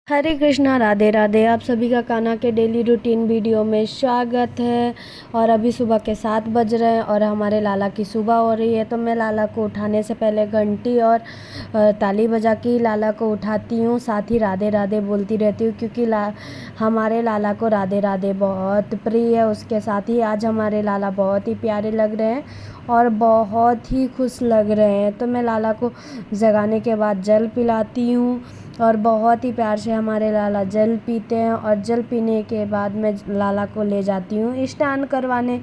हरे कृष्णा, राधे राधे। आप सभी का कान्हा के डेली रूटीन वीडियो में स्वागत है। और अभी सुबह के 7 बज रहे हैं और हमारे लाला की सुबह हो रही है। तो मैं लाला को उठाने से पहले घंटी और ताली बजा के लाला को उठाती हूँ। साथ ही राधे राधे बोलती रहती हूँ क्योंकि हमारे लाला को राधे राधे बहुत प्रिय है। उसके साथ ही आज हमारे लाला बहुत ही प्यारे लग रहे हैं और बहुत ही खुश लग रहे हैं। तो मैं लाला को जगाने के बाद जल पिलाती हूँ और बहुत ही प्यार से हमारे लाला जल पीते हैं। और जल पीने के बाद मैं लाला को ले जाती हूँ स्नान करवाने।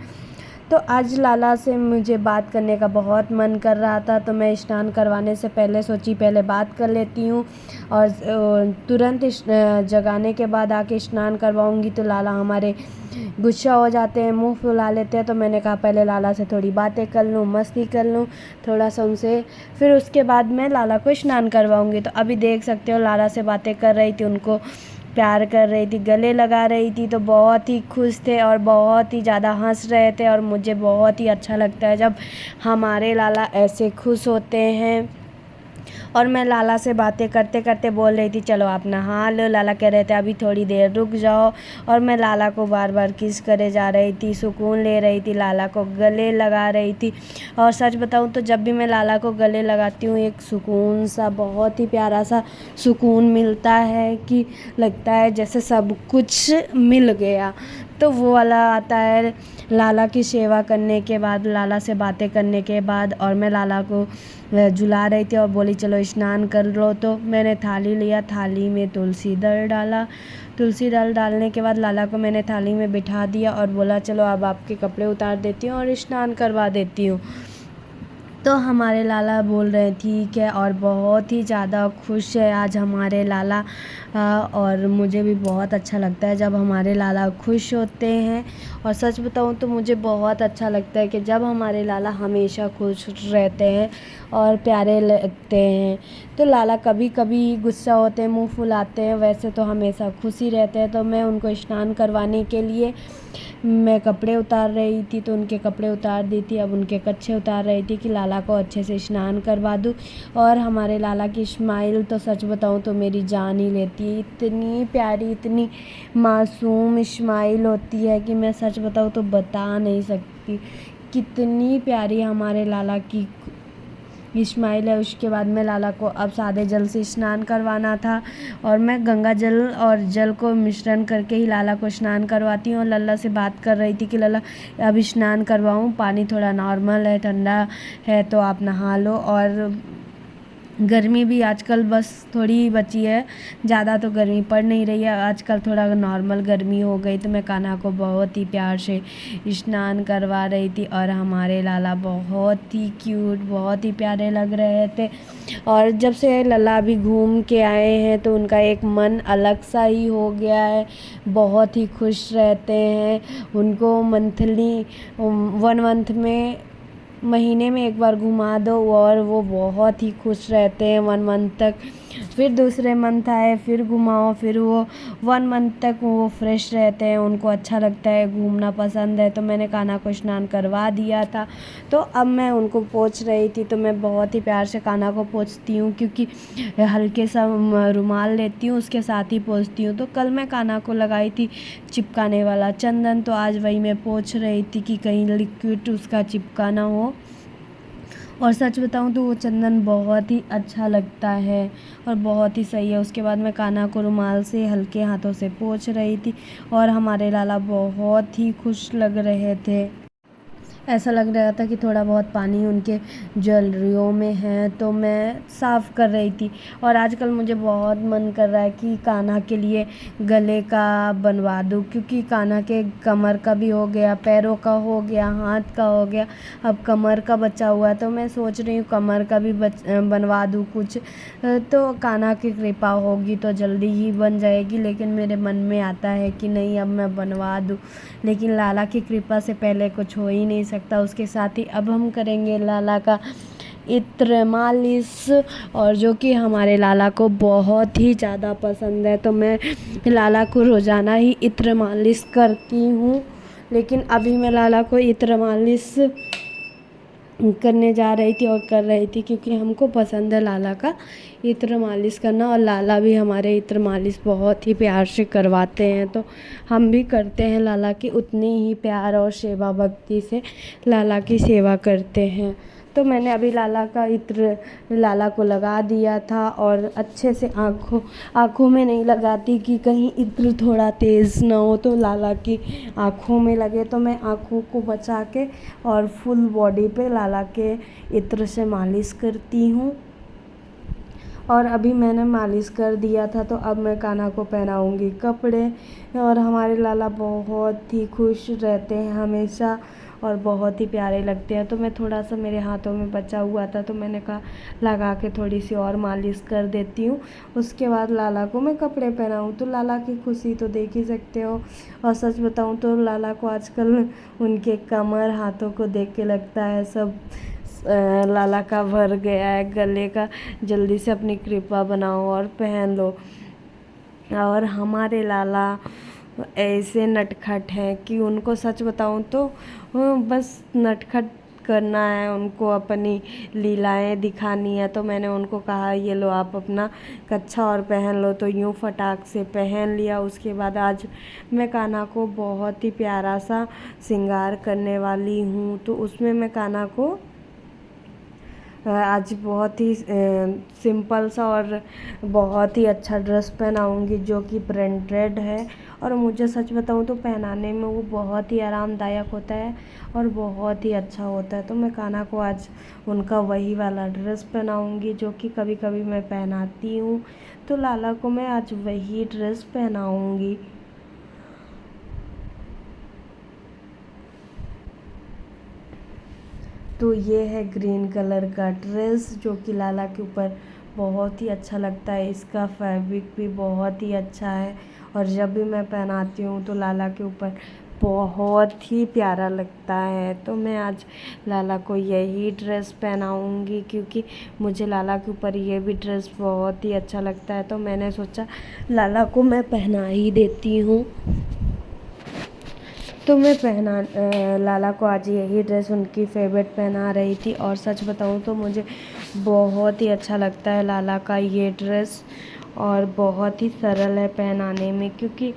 तो आज लाला से मुझे बात करने का बहुत मन कर रहा था, तो मैं स्नान करवाने से पहले सोची पहले बात कर लेती हूँ और तुरंत जगाने के बाद आके स्नान करवाऊँगी तो लाला हमारे गुस्सा हो जाते हैं, मुंह फुला लेते हैं। तो मैंने कहा पहले लाला से थोड़ी बातें कर लूँ, मस्ती कर लूँ थोड़ा सा उनसे, फिर उसके बाद मैं लाला को स्नान करवाऊँगी। तो अभी देख सकते हो लाला से बातें कर रही थी, उनको प्यार कर रही थी, गले लगा रही थी। तो बहुत ही खुश थे और बहुत ही ज़्यादा हंस रहे थे और मुझे बहुत ही अच्छा लगता है जब हमारे लाला ऐसे खुश होते हैं। और मैं लाला से बातें करते करते बोल रही थी चलो आप नहा लो। लाला कह रहे थे अभी थोड़ी देर रुक जाओ। और मैं लाला को बार बार किस करे जा रही थी, सुकून ले रही थी, लाला को गले लगा रही थी। और सच बताऊं तो जब भी मैं लाला को गले लगाती हूँ एक सुकून सा, बहुत ही प्यारा सा सुकून मिलता है कि लगता है जैसे सब कुछ मिल गया। तो वो वाला आता है लाला की सेवा करने के बाद, लाला से बातें करने के बाद। और मैं लाला को झुला रही थी और बोली चलो स्नान कर लो। तो मैंने थाली लिया, थाली में तुलसी दल डाला। तुलसी दल डालने के बाद लाला को मैंने थाली में बिठा दिया और बोला चलो अब आपके कपड़े उतार देती हूँ और स्नान करवा देती हूँ। तो हमारे लाला बोल रहे ठीक है और बहुत ही ज़्यादा खुश है आज हमारे लाला। और मुझे भी बहुत अच्छा लगता है जब हमारे लाला खुश होते हैं। और सच बताऊं तो मुझे बहुत अच्छा लगता है कि जब हमारे लाला हमेशा खुश रहते हैं और प्यारे लगते हैं। तो लाला कभी कभी गुस्सा होते हैं, मुंह फुलाते हैं, वैसे तो हमेशा खुश ही रहते हैं। तो मैं उनको स्नान करवाने के लिए मैं कपड़े उतार रही थी, तो उनके कपड़े उतार दी थी, अब उनके कच्छे उतार रही थी कि लाला को अच्छे से स्नान करवा दूँ। और हमारे लाला की स्माइल तो सच बताऊँ तो मेरी जान ही लेती है। इतनी प्यारी, इतनी मासूम स्माइल होती है कि मैं सच बताऊँ तो बता नहीं सकती कितनी प्यारी हमारे लाला की स्माइल है। उसके बाद में लाला को अब सादे जल से स्नान करवाना था और मैं गंगा जल और जल को मिश्रण करके ही लाला को स्नान करवाती हूँ। और लल्ला से बात कर रही थी कि लल्ला अब स्नान करवाऊँ, पानी थोड़ा नॉर्मल है, ठंडा है तो आप नहा लो। और गर्मी भी आजकल बस थोड़ी ही बची है, ज़्यादा तो गर्मी पड़ नहीं रही है आजकल, थोड़ा नॉर्मल गर्मी हो गई। तो मैं कान्हा को बहुत ही प्यार से स्नान करवा रही थी और हमारे लाला बहुत ही क्यूट, बहुत ही प्यारे लग रहे थे। और जब से लल्ला अभी घूम के आए हैं तो उनका एक मन अलग सा ही हो गया है, बहुत ही खुश रहते हैं। उनको मंथली 1 मंथ में, महीने में एक बार घुमा दो और वो बहुत ही खुश रहते हैं 1 मंथ तक। फिर दूसरे मंथ आए फिर घुमाओ, फिर वो 1 मंथ तक वो फ्रेश रहते हैं, उनको अच्छा लगता है, घूमना पसंद है। तो मैंने कान्हा को स्नान करवा दिया था, तो अब मैं उनको पोंछ रही थी। तो मैं बहुत ही प्यार से कान्हा को पोंछती हूँ क्योंकि हल्के सा रुमाल लेती हूँ उसके साथ ही पोंछती हूँ। तो कल मैं कान्हा को लगाई थी चिपकाने वाला चंदन, तो आज वही मैं पोंछ रही थी कि कहीं लिक्विड उसका चिपका ना हो। और सच बताऊँ तो वो चंदन बहुत ही अच्छा लगता है और बहुत ही सही है। उसके बाद मैं कान्हा को रुमाल से हल्के हाथों से पोंछ रही थी और हमारे लाला बहुत ही खुश लग रहे थे। ऐसा लग रहा था कि थोड़ा बहुत पानी उनके ज्वेलरियों में है, तो मैं साफ़ कर रही थी। और आजकल मुझे बहुत मन कर रहा है कि कान्हा के लिए गले का बनवा दूँ, क्योंकि कान्हा के कमर का भी हो गया, पैरों का हो गया, हाथ का हो गया, अब कमर का बचा हुआ है। तो मैं सोच रही हूँ कमर का भी बनवा दूँ कुछ। तो कान्हा की कृपा होगी तो जल्दी ही बन जाएगी, लेकिन मेरे मन में आता है कि नहीं अब मैं बनवा दूँ, लेकिन लाला की कृपा से पहले कुछ हो ही नहीं सकता। उसके साथ ही अब हम करेंगे लाला का इत्र मालिश, और जो कि हमारे लाला को बहुत ही ज़्यादा पसंद है। तो मैं लाला को रोज़ाना ही इत्र मालिश करती हूँ, लेकिन अभी मैं लाला को इत्र मालिश करने जा रही थी और कर रही थी, क्योंकि हमको पसंद है लाला का इत्र मालिश करना, और लाला भी हमारे इत्र मालिश बहुत ही प्यार से करवाते हैं। तो हम भी करते हैं लाला की उतनी ही प्यार और सेवा भक्ति से लाला की सेवा करते हैं। तो मैंने अभी लाला का इत्र लाला को लगा दिया था, और अच्छे से आँखों में नहीं लगाती कि कहीं इत्र थोड़ा तेज़ ना हो तो लाला की आँखों में लगे। तो मैं आँखों को बचा के और फुल बॉडी पे लाला के इत्र से मालिश करती हूँ। और अभी मैंने मालिश कर दिया था, तो अब मैं कान्हा को पहनाऊँगी कपड़े। और हमारे लाला बहुत ही खुश रहते हैं हमेशा, और बहुत ही प्यारे लगते हैं। तो मैं थोड़ा सा, मेरे हाथों में बचा हुआ था, तो मैंने कहा लगा के थोड़ी सी और मालिश कर देती हूँ, उसके बाद लाला को मैं कपड़े पहनाऊँ। तो लाला की खुशी तो देख ही सकते हो। और सच बताऊँ तो लाला को आजकल उनके कमर हाथों को देख के लगता है सब लाला का भर गया है गले का, जल्दी से अपनी कृपा बनाओ और पहन लो। और हमारे लाला ऐसे नटखट हैं कि उनको सच बताऊं तो बस नटखट करना है, उनको अपनी लीलाएं दिखानी है। तो मैंने उनको कहा ये लो आप अपना कच्छा और पहन लो, तो यूँ फटाक से पहन लिया। उसके बाद आज मैं कान्हा को बहुत ही प्यारा सा श्रृंगार करने वाली हूँ। तो उसमें मैं कान्हा को आज बहुत ही सिंपल सा और बहुत ही अच्छा ड्रेस पहनाऊँगी, जो कि प्रिंटेड है। और मुझे सच बताऊँ तो पहनाने में वो बहुत ही आरामदायक होता है और बहुत ही अच्छा होता है। तो मैं कान्हा को आज उनका वही वाला ड्रेस पहनाऊँगी जो कि कभी कभी मैं पहनाती हूँ। तो लाला को मैं आज वही ड्रेस पहनाऊँगी। तो ये है ग्रीन कलर का ड्रेस, जो कि लाला के ऊपर बहुत ही अच्छा लगता है। इसका फैब्रिक भी बहुत ही अच्छा है, और जब भी मैं पहनाती हूँ तो लाला के ऊपर बहुत ही प्यारा लगता है। तो मैं आज लाला को यही ड्रेस पहनाऊँगी, क्योंकि मुझे लाला के ऊपर ये भी ड्रेस बहुत ही अच्छा लगता है। तो मैंने सोचा लाला को मैं पहना ही देती हूँ। तो मैं लाला को आज यही ड्रेस उनकी फेवरेट पहना रही थी। और सच बताऊँ तो मुझे बहुत ही अच्छा लगता है लाला का ये ड्रेस, और बहुत ही सरल है पहनाने में। क्योंकि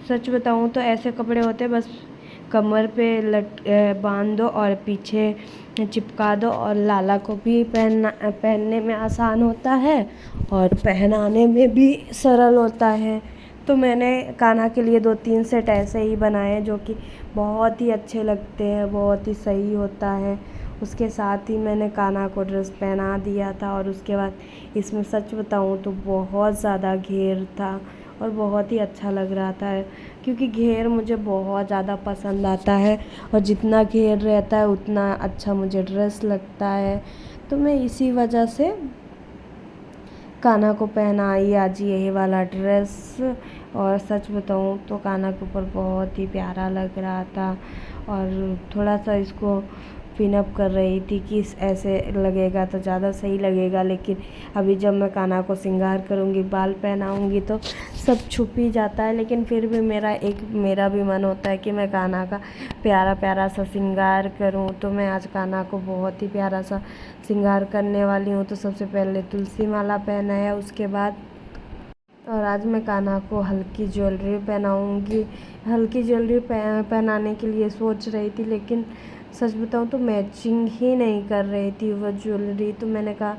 सच बताऊँ तो ऐसे कपड़े होते हैं बस कमर पे बांध दो और पीछे चिपका दो, और लाला को भी पहनने में आसान होता है और पहनाने में भी सरल होता है। तो मैंने कान्हा के लिए 2-3 सेट ऐसे ही बनाए जो कि बहुत ही अच्छे लगते हैं, बहुत ही सही होता है। उसके साथ ही मैंने कान्हा को ड्रेस पहना दिया था, और उसके बाद इसमें सच बताऊँ तो बहुत ज़्यादा घेर था और बहुत ही अच्छा लग रहा था, क्योंकि घेर मुझे बहुत ज़्यादा पसंद आता है, और जितना घेर रहता है उतना अच्छा मुझे ड्रेस लगता है। तो मैं इसी वजह से कान्हा को पहनाई आज यही वाला ड्रेस। और सच बताऊँ तो कान्हा के ऊपर बहुत ही प्यारा लग रहा था, और थोड़ा सा इसको पिनअप कर रही थी कि ऐसे लगेगा तो ज़्यादा सही लगेगा। लेकिन अभी जब मैं कान्हा को श्रृंगार करूँगी, बाल पहनाऊँगी, तो सब छुप ही जाता है। लेकिन फिर भी मेरा भी मन होता है कि मैं कान्हा का प्यारा प्यारा सा श्रृंगार करूँ। तो मैं आज कान्हा को बहुत ही प्यारा सा श्रृंगार करने वाली हूँ। तो सबसे पहले तुलसी माला पहनाया, उसके बाद और आज मैं कान्हा को हल्की ज्वेलरी पहनाऊँगी। हल्की ज्वेलरी पहनाने के लिए सोच रही थी, लेकिन सच बताऊँ तो मैचिंग ही नहीं कर रही थी वो ज्वेलरी। तो मैंने कहा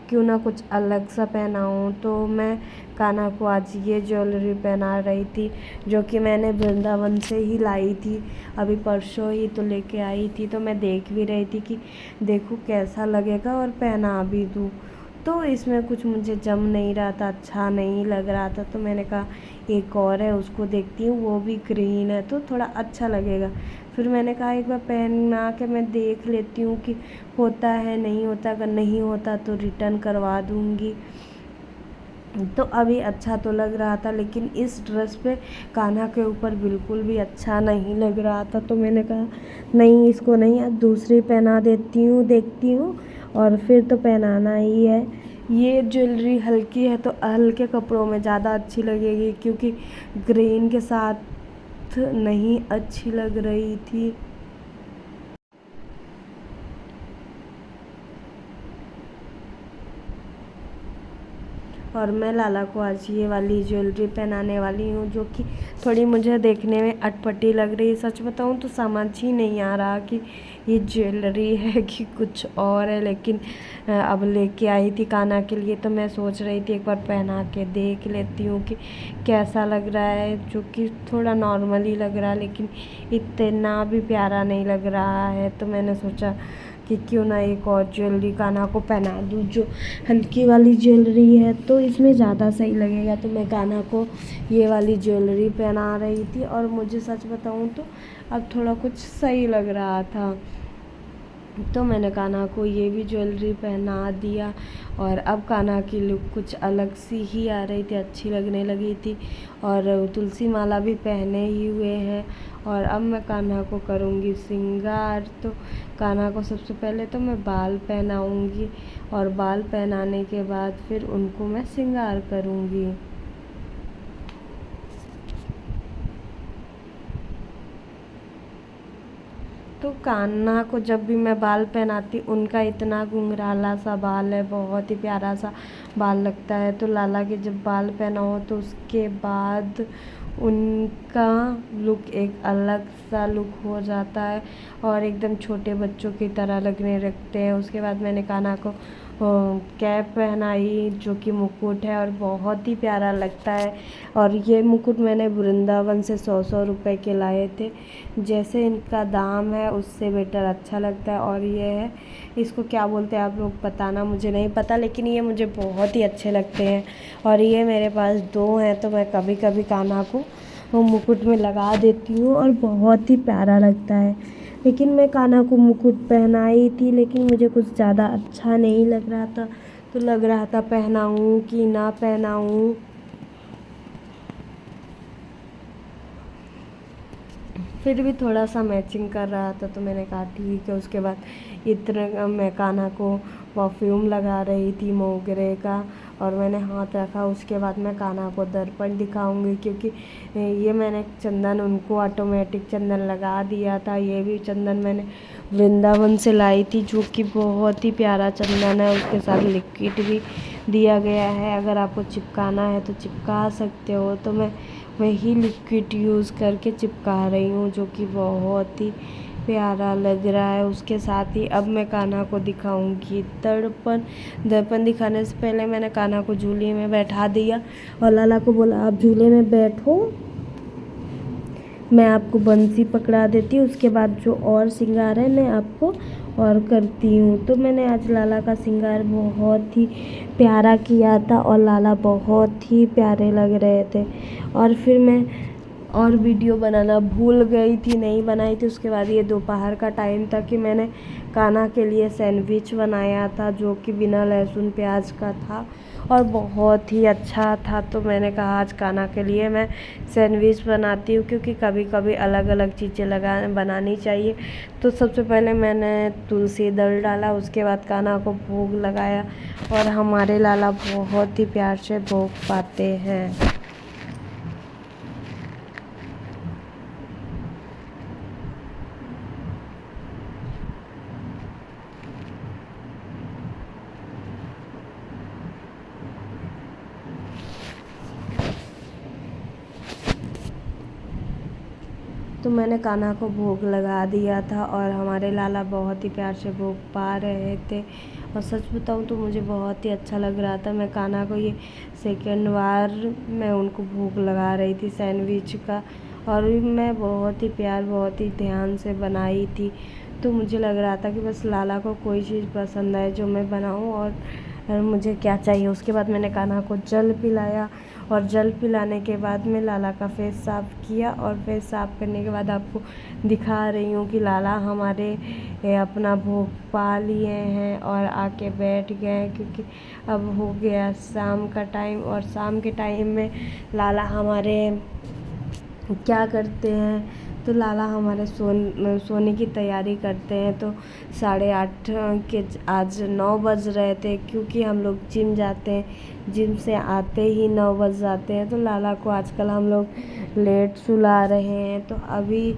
क्यों ना कुछ अलग सा पहनाऊँ। तो मैं कान्हा को आज ये ज्वेलरी पहना रही थी, जो कि मैंने वृंदावन से ही लाई थी, अभी परसों ही तो लेके आई थी। तो मैं देख भी रही थी कि देखूँ कैसा लगेगा और पहना भी दूँ। तो इसमें कुछ मुझे जम नहीं रहा था, अच्छा नहीं लग रहा था। तो मैंने कहा एक और है, उसको देखती हूँ, वो भी ग्रीन है तो थोड़ा अच्छा लगेगा। फिर मैंने कहा एक बार पहना के मैं देख लेती हूँ कि होता है नहीं होता, अगर नहीं होता तो रिटर्न करवा दूँगी। तो अभी अच्छा तो लग रहा था, लेकिन इस ड्रेस पे कान्हा के ऊपर बिल्कुल भी अच्छा नहीं लग रहा था। तो मैंने कहा नहीं, इसको नहीं, आज दूसरी पहना देती हूँ, देखती हूँ, और फिर तो पहनाना ही है। ये ज्वेलरी हल्की है तो हल्के कपड़ों में ज़्यादा अच्छी लगेगी, क्योंकि ग्रीन के साथ नहीं अच्छी लग रही थी। और मैं लाला को आज ये वाली ज्वेलरी पहनाने वाली हूँ, जो कि थोड़ी मुझे देखने में अटपटी लग रही है। सच बताऊँ तो समझ ही नहीं आ रहा कि ये ज्वेलरी है कि कुछ और है, लेकिन अब लेके आई थी कान्हा के लिए, तो मैं सोच रही थी एक बार पहना के देख लेती हूँ कि कैसा लग रहा है। जो कि थोड़ा नॉर्मल ही लग रहा है, लेकिन इतना भी प्यारा नहीं लग रहा है। तो मैंने सोचा कि क्यों ना एक और ज्वेलरी कान्हा को पहना दूँ, जो हल्की वाली ज्वेलरी है, तो इसमें ज़्यादा सही लगेगा। तो मैं कान्हा को ये वाली ज्वेलरी पहना रही थी, और मुझे सच बताऊँ तो अब थोड़ा कुछ सही लग रहा था। तो मैंने कान्हा को ये भी ज्वेलरी पहना दिया, और अब कान्हा की लुक कुछ अलग सी ही आ रही थी, अच्छी लगने लगी थी। और तुलसी माला भी पहने ही हुए हैं। और अब मैं कान्हा को करूँगी श्रृंगार। तो कान्हा को सबसे पहले तो मैं बाल पहनाऊँगी, और बाल पहनाने के बाद फिर उनको मैं श्रृंगार करूँगी। तो कान्हा को जब भी मैं बाल पहनाती, उनका इतना घुंघराला सा बाल है, बहुत ही प्यारा सा बाल लगता है। तो लाला के जब बाल पहनाओ तो उसके बाद उनका लुक एक अलग सा लुक हो जाता है, और एकदम छोटे बच्चों की तरह लगने लगते हैं। उसके बाद मैंने कान्हा को कैप पहनाई, जो कि मुकुट है, और बहुत ही प्यारा लगता है। और ये मुकुट मैंने वृंदावन से 100 रुपए के लाए थे। जैसे इनका दाम है उससे बेटर अच्छा लगता है। और ये है, इसको क्या बोलते हैं आप लोग बताना, मुझे नहीं पता, लेकिन ये मुझे बहुत ही अच्छे लगते हैं। और ये मेरे पास 2 हैं, तो मैं कभी कभी कान्हा को वो मुकुट में लगा देती हूँ, और बहुत ही प्यारा लगता है। लेकिन मैं कान्हा को मुकुट पहनाई थी, लेकिन मुझे कुछ ज़्यादा अच्छा नहीं लग रहा था। तो लग रहा था पहनाऊँ कि ना पहनाऊँ। फिर भी थोड़ा सा मैचिंग कर रहा था, तो मैंने कहा ठीक है। उसके बाद इतना मैं कान्हा को परफ्यूम लगा रही थी मोगरे का, और मैंने हाथ रखा। उसके बाद मैं कान्हा को दर्पण दिखाऊंगी, क्योंकि ये मैंने चंदन उनको ऑटोमेटिक चंदन लगा दिया था। ये भी चंदन मैंने वृंदावन से लाई थी, जो कि बहुत ही प्यारा चंदन है। उसके साथ लिक्विड भी दिया गया है, अगर आपको चिपकाना है तो चिपका सकते हो। तो मैं वही लिक्विड यूज़ करके चिपका रही हूँ, जो कि बहुत ही प्यारा लग रहा है। उसके साथ ही अब मैं कान्हा को दिखाऊंगी दर्पण। दर्पण दिखाने से पहले मैंने कान्हा को झूले में बैठा दिया, और लाला को बोला आप झूले में बैठो, मैं आपको बंसी पकड़ा देती हूँ। उसके बाद जो और श्रृंगार है मैं आपको और करती हूँ। तो मैंने आज लाला का श्रृंगार बहुत ही प्यारा किया था, और लाला बहुत ही प्यारे लग रहे थे। और फिर मैं और वीडियो बनाना भूल गई थी, नहीं बनाई थी। उसके बाद ये दोपहर का टाइम था कि मैंने कान्हा के लिए सैंडविच बनाया था, जो कि बिना लहसुन प्याज का था, और बहुत ही अच्छा था। तो मैंने कहा आज कान्हा के लिए मैं सैंडविच बनाती हूँ, क्योंकि कभी कभी अलग अलग चीज़ें बनानी चाहिए। तो सबसे पहले मैंने तुलसी दल डाला, उसके बाद कान्हा को भोग लगाया, और हमारे लाला बहुत ही प्यार से भोग पाते हैं। तो मैंने कान्हा को भोग लगा दिया था, और हमारे लाला बहुत ही प्यार से भोग पा रहे थे। और सच बताऊँ तो मुझे बहुत ही अच्छा लग रहा था। मैं कान्हा को ये सेकंड बार मैं उनको भोग लगा रही थी सैंडविच का, और मैं बहुत ही प्यार बहुत ही ध्यान से बनाई थी। तो मुझे लग रहा था कि बस लाला को कोई चीज़ पसंद आए जो मैं बनाऊँ, और मुझे क्या चाहिए। उसके बाद मैंने कान्हा को जल पिलाया, और जल पिलाने के बाद में लाला का फेस साफ़ किया, और फेस साफ़ करने के बाद आपको दिखा रही हूँ कि लाला हमारे अपना भोग पा लिए हैं और आके बैठ गए हैं, क्योंकि अब हो गया शाम का टाइम। और शाम के टाइम में लाला हमारे क्या करते हैं, तो लाला हमारे सोने की तैयारी करते हैं। तो 8:30 के आज 9 बज रहे थे, क्योंकि हम लोग जिम जाते हैं, जिम से आते ही 9 बज जाते हैं। तो लाला को आजकल हम लोग लेट सुला रहे हैं। तो अभी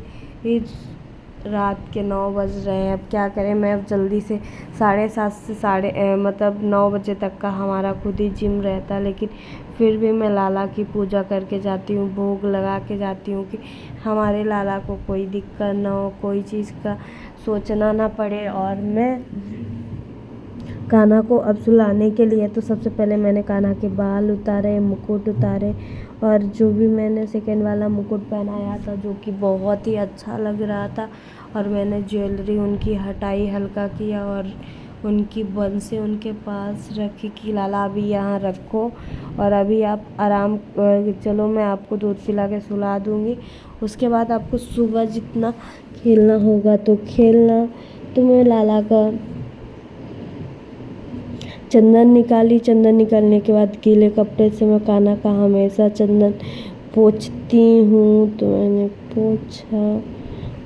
रात के 9 बज रहे हैं। अब क्या करें, मैं अब जल्दी से 7:30 से मतलब 9 बजे तक का हमारा खुद ही जिम रहता है, लेकिन फिर भी मैं लाला की पूजा करके जाती हूँ, भोग लगा के जाती हूँ कि हमारे लाला को कोई दिक्कत ना हो, कोई चीज़ का सोचना ना पड़े। और मैं कान्हा को अब सुलाने के लिए तो सबसे पहले मैंने कान्हा के बाल उतारे, मुकुट उतारे, और जो भी मैंने सेकेंड वाला मुकुट पहनाया था जो कि बहुत ही अच्छा लग रहा था, और मैंने ज्वेलरी उनकी हटाई, हल्का किया और उनकी बंसी उनके पास रखी कि लाला अभी यहाँ रखो और अभी आप आराम चलो, मैं आपको दूध पिला के सुला दूँगी, उसके बाद आपको सुबह जितना खेलना होगा तो खेलना। तो मैं लाला का चंदन निकाली, चंदन निकालने के बाद गीले कपड़े से मैं कान्हा का हमेशा चंदन पोंछती हूँ। तो मैंने पोंछा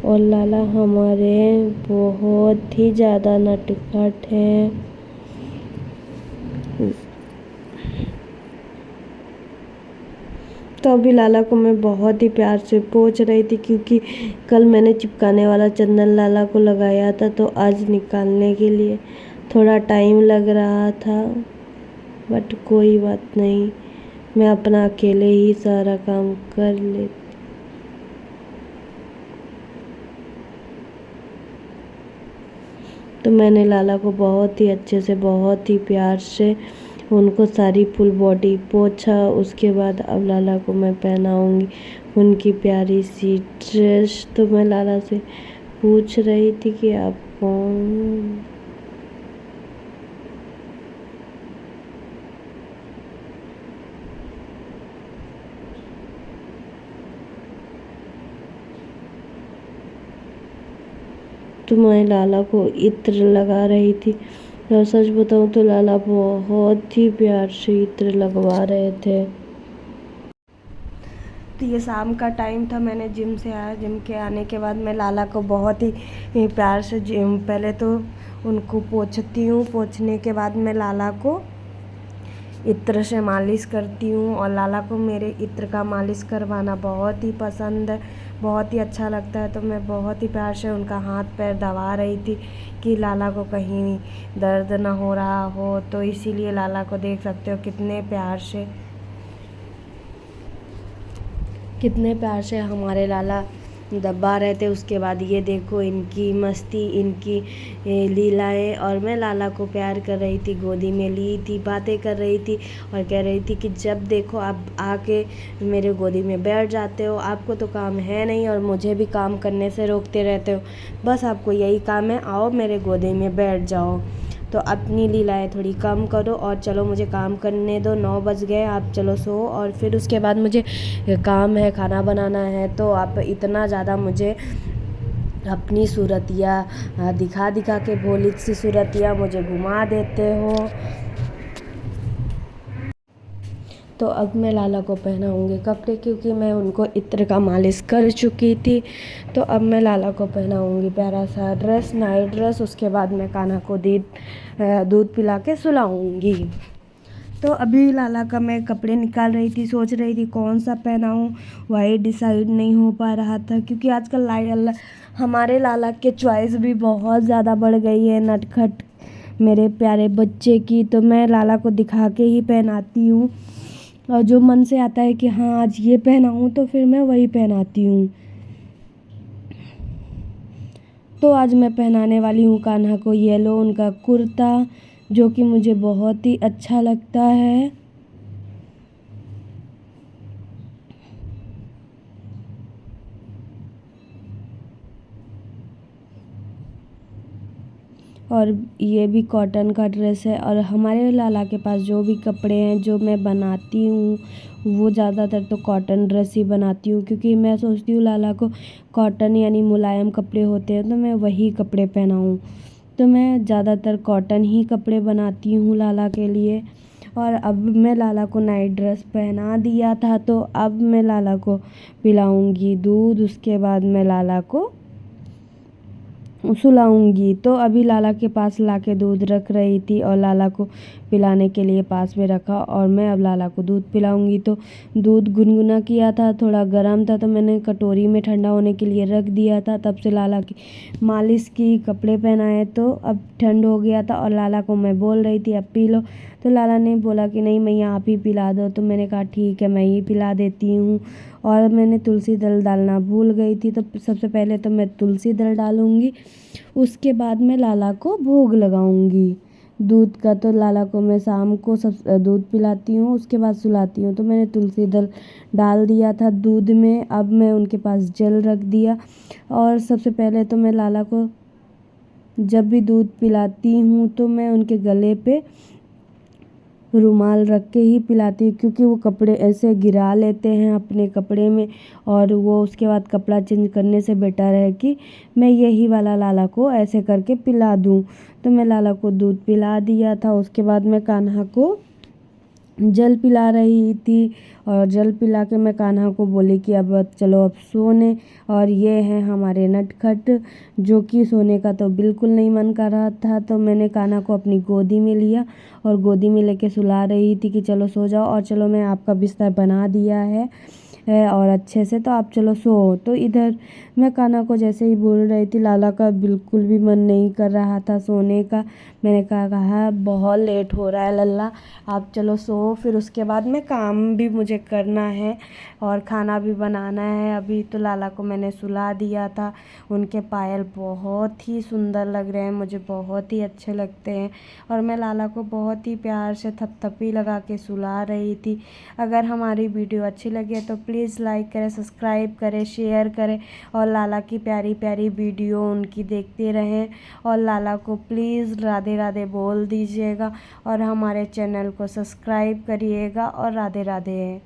और लाला हमारे बहुत ही ज़्यादा नटखट हैं। तो अभी लाला को मैं बहुत ही प्यार से पोंछ रही थी, क्योंकि कल मैंने चिपकाने वाला चंदन लाला को लगाया था, तो आज निकालने के लिए थोड़ा टाइम लग रहा था, बट कोई बात नहीं, मैं अपना अकेले ही सारा काम कर लेती। तो मैंने लाला को बहुत ही अच्छे से, बहुत ही प्यार से उनको सारी फुल बॉडी पोंछा। उसके बाद अब लाला को मैं पहनाऊंगी उनकी प्यारी सी ड्रेस। तो मैं लाला से पूछ रही थी कि आप कौन। तो मैं लाला को इत्र लगा रही थी, और सच बताऊं तो लाला बहुत ही प्यार से इत्र लगवा रहे थे। तो ये शाम का टाइम था, मैंने जिम से आया, जिम के आने के बाद मैं लाला को बहुत ही प्यार से पहले तो उनको पोंछती हूँ, पोंछने के बाद मैं लाला को इत्र से मालिश करती हूँ, और लाला को मेरे इत्र का मालिश करवाना बहुत ही पसंद है, बहुत ही अच्छा लगता है। तो मैं बहुत ही प्यार से उनका हाथ पैर दबा रही थी कि लाला को कहीं दर्द ना हो रहा हो। तो इसीलिए लाला को देख सकते हो कितने प्यार से हमारे लाला दबा रहे थे। उसके बाद ये देखो इनकी मस्ती, इनकी लीलाएं, और मैं लाला को प्यार कर रही थी, गोदी में ली थी, बातें कर रही थी और कह रही थी कि जब देखो आप आके मेरे गोदी में बैठ जाते हो, आपको तो काम है नहीं और मुझे भी काम करने से रोकते रहते हो, बस आपको यही काम है, आओ मेरे गोदी में बैठ जाओ। तो अपनी लीलाएं थोड़ी कम करो और चलो मुझे काम करने दो, 9 बज गए, आप चलो सो। और फिर उसके बाद मुझे काम है, खाना बनाना है। तो आप इतना ज़्यादा मुझे अपनी सूरतिया दिखा दिखा के, भोली सी सूरतिया मुझे घुमा देते हो। तो अब मैं लाला को पहनाऊँगी कपड़े, क्योंकि मैं उनको इत्र का मालिश कर चुकी थी। तो अब मैं लाला को पहनाऊँगी प्यारा सा ड्रेस, नाइट ड्रेस। उसके बाद मैं कान्हा को दूध पिला के सुलाऊँगी। तो अभी लाला का मैं कपड़े निकाल रही थी, सोच रही थी कौन सा पहनाऊँ, वही डिसाइड नहीं हो पा रहा था, क्योंकि आजकल हमारे लाला के चॉइस भी बहुत ज़्यादा बढ़ गई है नटखट मेरे प्यारे बच्चे की। तो मैं लाला को दिखा के ही पहनाती हूँ, और जो मन से आता है कि हाँ आज ये पहनाऊँ तो फिर मैं वही पहनाती हूँ। तो आज मैं पहनाने वाली हूँ कान्हा को येलो उनका कुर्ता, जो कि मुझे बहुत ही अच्छा लगता है। और ये भी कॉटन का ड्रेस है। और हमारे लाला के पास जो भी कपड़े हैं जो मैं बनाती हूँ, वो ज़्यादातर तो कॉटन ड्रेस ही बनाती हूँ, क्योंकि मैं सोचती हूँ लाला को कॉटन यानी मुलायम कपड़े होते हैं तो मैं वही कपड़े पहनाऊँ। तो मैं ज़्यादातर कॉटन ही कपड़े बनाती हूँ लाला के लिए। और अब मैं लाला को नाइट ड्रेस पहना दिया था, तो अब मैं लाला को पिलाऊंगी दूध, उसके बाद मैं लाला को सुलाऊंगी। तो अभी लाला के पास लाके दूध रख रही थी और लाला को पिलाने के लिए पास में रखा और मैं अब लाला को दूध पिलाऊंगी। तो दूध गुनगुना किया था, थोड़ा गर्म था, तो मैंने कटोरी में ठंडा होने के लिए रख दिया था। तब से लाला की मालिश की, कपड़े पहनाए, तो अब ठंड हो गया था और लाला को मैं बोल रही थी अब पी लो, तो लाला ने बोला कि नहीं मैया आप ही पिला दो। तो मैंने कहा ठीक है मैं ही पिला देती हूँ। और मैंने तुलसी दल डालना भूल गई थी, तो सबसे पहले तो मैं तुलसी दल डालूँगी, उसके बाद मैं लाला को भोग लगाऊंगी दूध का। तो लाला को मैं शाम को सब दूध पिलाती हूँ, उसके बाद सुलाती हूँ। तो मैंने तुलसी दल डाल दिया था दूध में। अब मैं उनके पास जल रख दिया और सबसे पहले तो मैं लाला को जब भी दूध पिलाती हूँ तो मैं उनके गले पे रुमाल रख के ही पिलाती हूँ, क्योंकि वो कपड़े ऐसे गिरा लेते हैं अपने कपड़े में और वो उसके बाद कपड़ा चेंज करने से बेटर है कि मैं यही वाला लाला को ऐसे करके पिला दूँ। तो मैं लाला को दूध पिला दिया था, उसके बाद मैं कान्हा को जल पिला रही थी और जल पिला के मैं कान्हा को बोली कि अब चलो अब सोने। और ये हैं हमारे नटखट, जो कि सोने का तो बिल्कुल नहीं मन कर रहा था। तो मैंने कान्हा को अपनी गोदी में लिया और गोदी में लेके सुला रही थी कि चलो सो जाओ और चलो मैं आपका बिस्तर बना दिया है और अच्छे से, तो आप चलो सो। तो इधर मैं कान्हा को जैसे ही बोल रही थी, लाला का बिल्कुल भी मन नहीं कर रहा था सोने का। मैंने कहा बहुत लेट हो रहा है लल्ला, आप चलो सो। फिर उसके बाद में काम भी मुझे करना है और खाना भी बनाना है। अभी तो लाला को मैंने सुला दिया था। उनके पायल बहुत ही सुंदर लग रहे हैं, मुझे बहुत ही अच्छे लगते हैं और मैं लाला को बहुत ही प्यार से थपथपी लगा के सुला रही थी। अगर हमारी वीडियो अच्छी लगे तो प्लीज़ लाइक करें, सब्सक्राइब करें, शेयर करें और लाला की प्यारी प्यारी वीडियो उनकी देखते रहें। और लाला को प्लीज़ राधे राधे बोल दीजिएगा और हमारे चैनल को सब्सक्राइब करिएगा और राधे राधे।